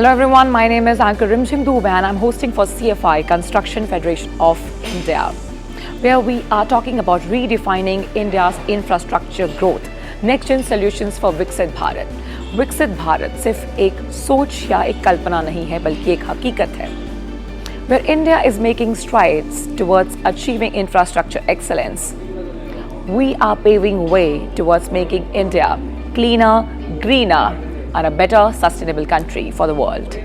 Hello everyone, my name is Anchor Rimjhim and I'm hosting for CFI, Construction Federation of India, where we are talking about redefining India's infrastructure growth, next-gen solutions for Viksit Bharat. Viksit Bharat सिर्फ एक सोच या एक कल्पना नहीं है, बल्कि एक हकीकत है. Where India is making strides towards achieving infrastructure excellence, we are paving way towards making India cleaner, greener, and a better sustainable country for the world.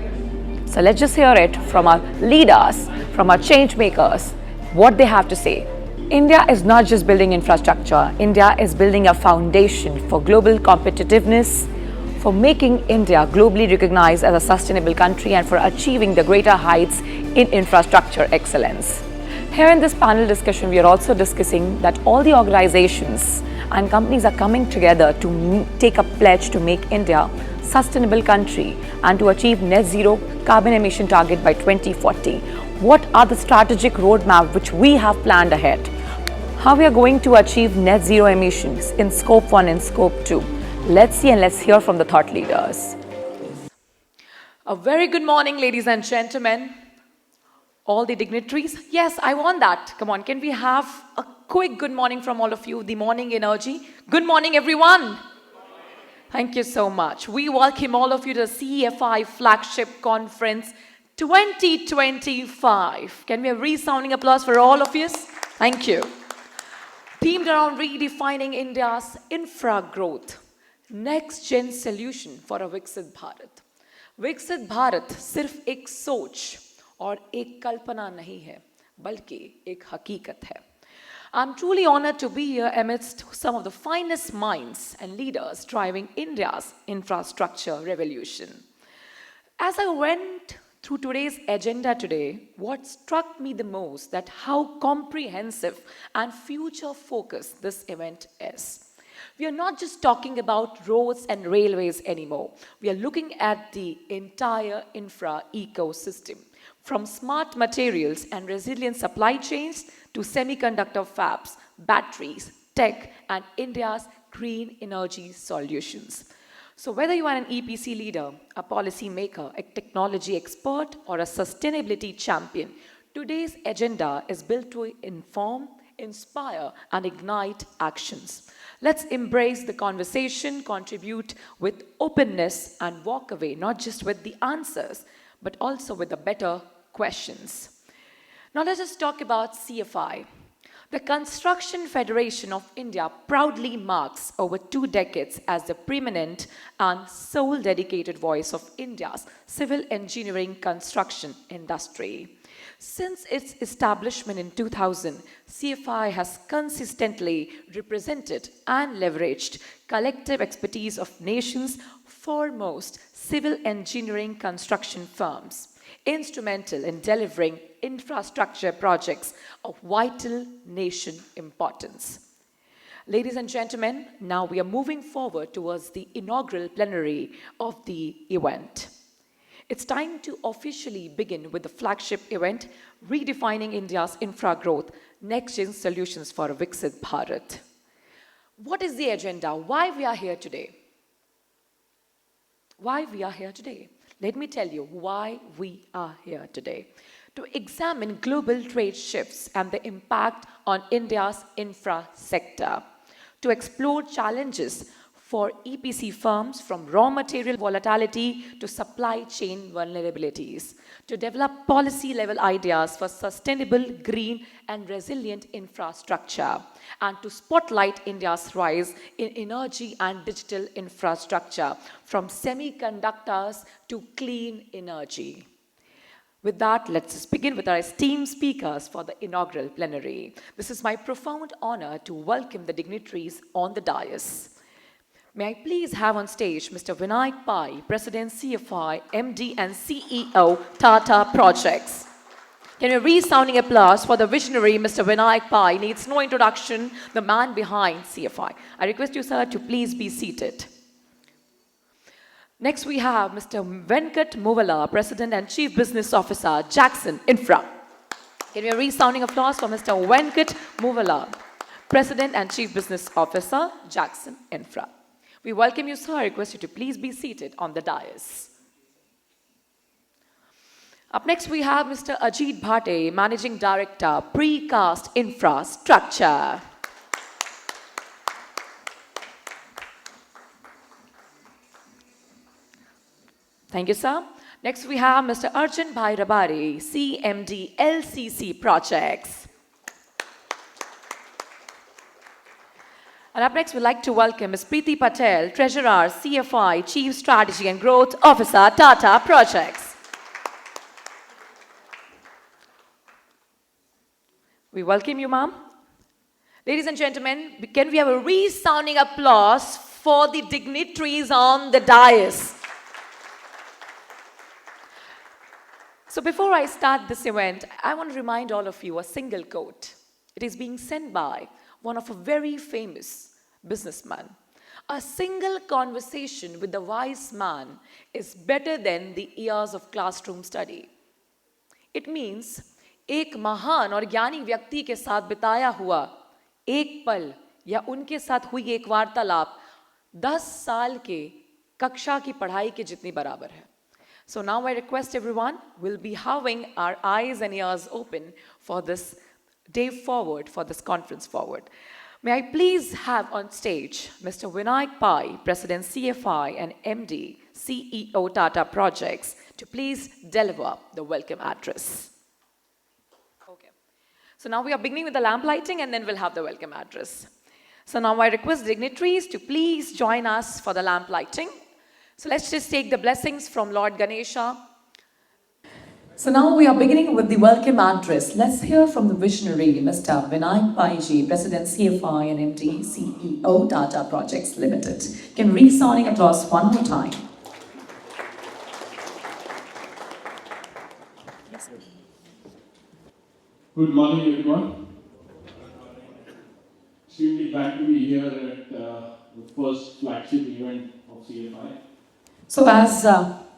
So let's just hear it from our leaders, from our change makers, what they have to say. India is not just building infrastructure, India is building a foundation for global competitiveness, for making India globally recognized as a sustainable country and for achieving the greater heights in infrastructure excellence. Here in this panel discussion, we are also discussing that all the organizations and companies are coming together to take a pledge to make India sustainable country and to achieve net zero carbon emission target by 2040. What are the strategic roadmap which we have planned ahead? How we are going to achieve net zero emissions in scope 1 and scope 2? Let's see and let's hear from the thought leaders. A very good morning, ladies and gentlemen. All the dignitaries. Yes, I want that. Come on, can we have a quick good morning from all of you, the morning energy? Good morning, everyone. Thank you so much. We welcome all of you to the CFI Flagship Conference 2025. Can we have resounding applause for all of you? Thank you. Themed around redefining India's infra growth, next-gen solution for a Viksit Bharat. Viksit Bharat सिर्फ एक सोच और एक कल्पना नहीं है, बल्कि एक हकीकत है. I'm truly honored to be here amidst some of the finest minds and leaders driving India's infrastructure revolution. As I went through today's agenda today, what struck me the most that how comprehensive and future-focused this event is. We are not just talking about roads and railways anymore. We are looking at the entire infra ecosystem, from smart materials and resilient supply chains to semiconductor fabs, batteries, tech, and India's green energy solutions. So whether you are an EPC leader, a policy maker, a technology expert, or a sustainability champion, today's agenda is built to inform, inspire, and ignite actions. Let's embrace the conversation, contribute with openness, and walk away not just with the answers, but also with the better questions. Now let us talk about CFI. The Construction Federation of India proudly marks over 2 decades as the preeminent and sole dedicated voice of India's civil engineering construction industry. Since its establishment in 2000, CFI has consistently represented and leveraged collective expertise of nation's foremost civil engineering construction firms, instrumental in delivering infrastructure projects of vital nation importance. Ladies and gentlemen, now we are moving forward towards the inaugural plenary of the event. It's time to officially begin with the flagship event, Redefining India's Infra Growth, Next-Gen Solutions for Viksit Bharat. What is the agenda? Why we are here today? Why we are here today? Let me tell you why we are here today. To examine global trade shifts and the impact on India's infra sector. To explore challenges for EPC firms from raw material volatility to supply chain vulnerabilities. To develop policy-level ideas for sustainable, green, and resilient infrastructure. And to spotlight India's rise in energy and digital infrastructure, from semiconductors to clean energy. With that, let's begin with our esteemed speakers for the inaugural plenary. This is my profound honor to welcome the dignitaries on the dais. May I please have on stage Mr. Vinayak Pai, President CFI, MD and CEO, Tata Projects. Can we have resounding applause for the visionary Mr. Vinayak Pai? Needs no introduction, the man behind CFI. I request you, sir, to please be seated. Next, we have Mr. Venkat Muvala, President and Chief Business Officer, Jackson Infra. Can we have resounding applause for Mr. Venkat Muvala, President and Chief Business Officer, Jackson Infra. We welcome you, sir. I request you to please be seated on the dais. Up next, we have Mr. Ajit Bhate, Managing Director, Precast Infrastructure. Thank you, sir. Next, we have Mr. Arjun Bhai Rabari, CMD LCC Projects. And up next, we'd like to welcome Ms. Preeti Patel, Treasurer, CFI, Chief Strategy and Growth Officer, Tata Projects. We welcome you, ma'am. Ladies and gentlemen, can we have a resounding applause for the dignitaries on the dais? So before I start this event, I want to remind all of you a single quote. It is being sent by one of a very famous businessman. A single conversation with the wise man is better than the years of classroom study. It means एक महान और ज्ञानी व्यक्ति के साथ बिताया हुआ एक पल या उनके साथ हुई एक वार्तालाप 10 साल के कक्षा की पढ़ाई के जितनी बराबर है. So now I request everyone will be having our eyes and ears open for this day forward, for this conference forward. May I please have on stage Mr. Vinayak Pai, President CFI and MD, CEO Tata Projects, to please deliver the welcome address. So now we are beginning with the lamp lighting and then we'll have the welcome address. So now I request dignitaries to please join us for the lamp lighting. So let's just take the blessings from Lord Ganesha. So now we are beginning with the welcome address. Let's hear from the visionary, Mr. Vinayak Paiji, President CFI and MD, CEO Tata Projects Limited. Can resounding applause one more time. Good morning, everyone. Extremely glad to be here at the first flagship event of CFI. So as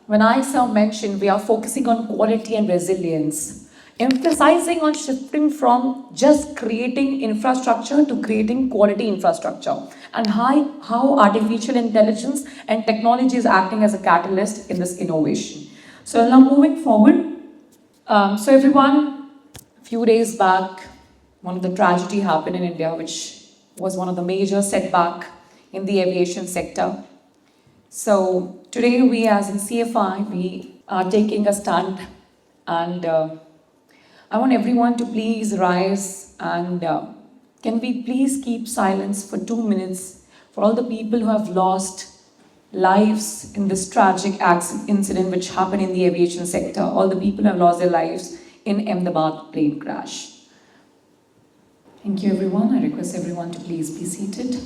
Vinayak sir mentioned, we are focusing on quality and resilience, emphasizing on shifting from just creating infrastructure to creating quality infrastructure, and how artificial intelligence and technology is acting as a catalyst in this innovation. So now moving forward, so everyone, few days back, one of the tragedy happened in India, which was one of the major setback in the aviation sector. So today we as in CFI, we are taking a stand, and I want everyone to please rise and can we please keep silence for 2 minutes for all the people who have lost lives in this tragic incident which happened in the aviation sector, all the people who have lost their lives in Ahmedabad plane crash. Thank you everyone. I request everyone to please be seated.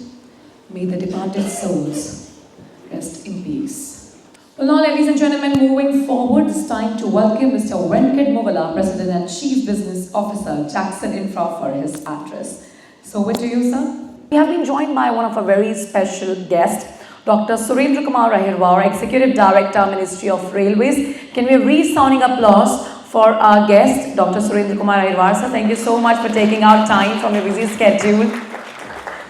May the departed souls rest in peace. Well now, ladies and gentlemen, moving forward, it's time to welcome Mr. Venkat Movala, President and Chief Business Officer, Jackson Infra, for his address. So over to you, sir. We have been joined by one of our very special guests, Dr. Surendra Kumar Ahirwar, Executive Director, Ministry of Railways. Can we have resounding applause for our guest, Dr. Surendra Kumar Ahirwar. Sir, thank you so much for taking out time from your busy schedule.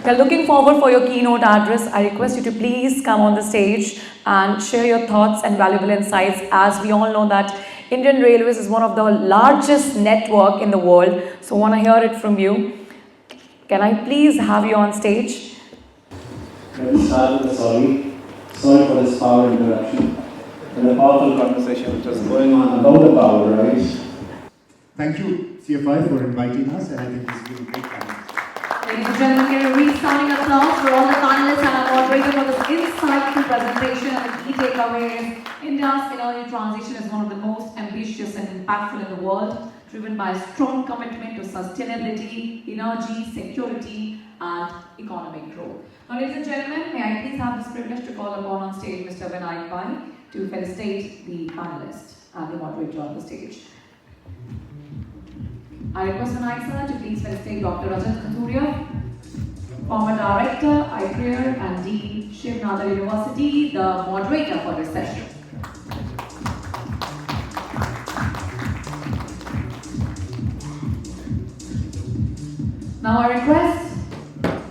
We are looking forward for your keynote address. I request you to please come on the stage and share your thoughts and valuable insights, as we all know that Indian Railways is one of the largest network in the world. So I want to hear it from you. Can I please have you on stage? Let me start with a sorry. Sorry for this power interruption. And a powerful conversation which was going on about the power, right? Thank you, CFI, for inviting us, and I think this is a great time. Ladies and gentlemen, can a resounding applause for all the panelists and our moderator for this insightful presentation and the key takeaways. India's energy transition is one of the most ambitious and impactful in the world, driven by a strong commitment to sustainability, energy, security, and economic growth. Now, ladies and gentlemen, may I please have this privilege to call upon on stage Mr. Vinayak Pai to felicitate the panelist and the moderator on the stage. I request Vinayak sir to please felicitate Dr. Rajat Kathuria, former Director, ICREER and Dean, Shiv Nadar University, the moderator for this session. Now I request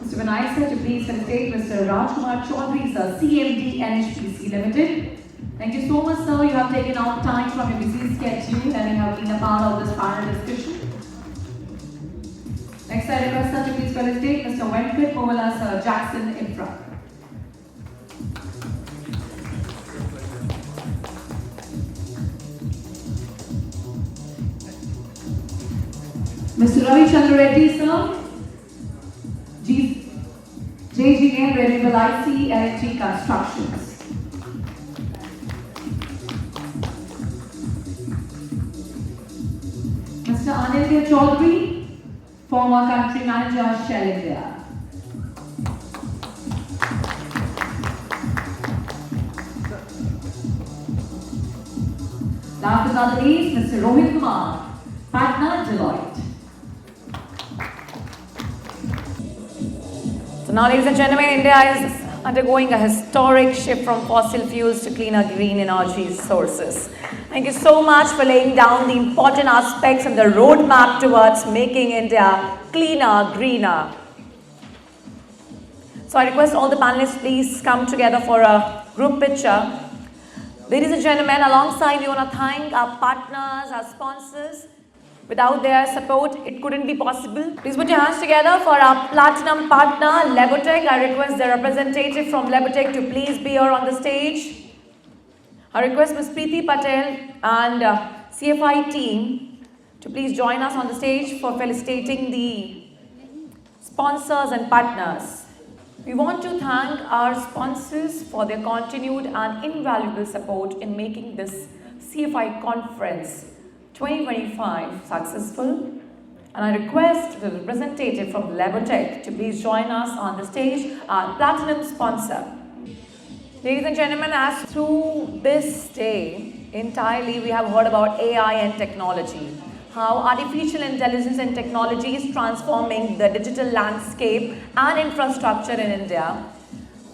Mr. Vinayak sir to please felicitate Mr. Rajkumar Chaudhary sir, CMD NHPC Limited, Thank you so much, sir. You have taken out time from your busy schedule and you have been a part of this panel discussion. Next, I request sir to please felicitate Mr. Venkat Movala, sir, Jackson Infra. Mr. Ravi Chandra Reddy, sir, JGN Renewable IC LNG Constructions. Mr. Anindya Chaudhary, former country manager, Shell India. Last but not the least, Mr. Rohit Kumar, partner, Deloitte. So now, ladies and gentlemen, India is undergoing a historic shift from fossil fuels to cleaner green energy sources. Thank you so much for laying down the important aspects and the roadmap towards making India cleaner, greener. So I request all the panelists please come together for a group picture. Ladies and gentlemen, alongside we want to thank our partners, our sponsors. Without their support, it couldn't be possible. Please put your hands together for our platinum partner, Lebotech. I request the representative from Lebotech to please be here on the stage. I request Ms. Preeti Patel and CFI team to please join us on the stage for felicitating the sponsors and partners. We want to thank our sponsors for their continued and invaluable support in making this CFI conference 2025 successful, and I request the representative from Lebotech to please join us on the stage, our platinum sponsor. Ladies and gentlemen, as through this day entirely we have heard about AI and technology, how artificial intelligence and technology is transforming the digital landscape and infrastructure in India.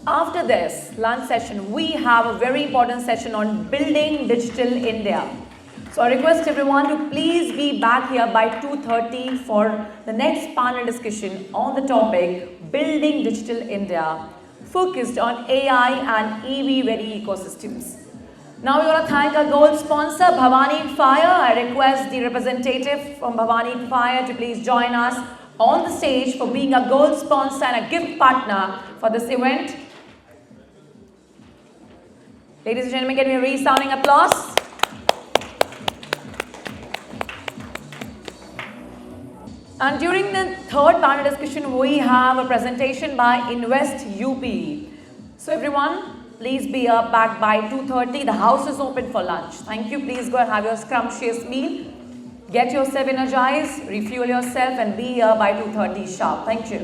After this lunch session, we have a very important session on building digital India. So I request everyone to please be back here by 2:30 for the next panel discussion on the topic Building Digital India, focused on AI and EV-ready ecosystems. Now we want to thank our gold sponsor, Bhavani Fire. I request the representative from Bhavani Fire to please join us on the stage for being a gold sponsor and a gift partner for this event. Ladies and gentlemen, can we have a resounding applause? And during the third panel discussion, we have a presentation by Invest UP. So everyone, please be back by 2:30. The house is open for lunch. Thank you. Please go and have your scrumptious meal. Get yourself energized, refuel yourself, and be here by 2:30 sharp. Thank you.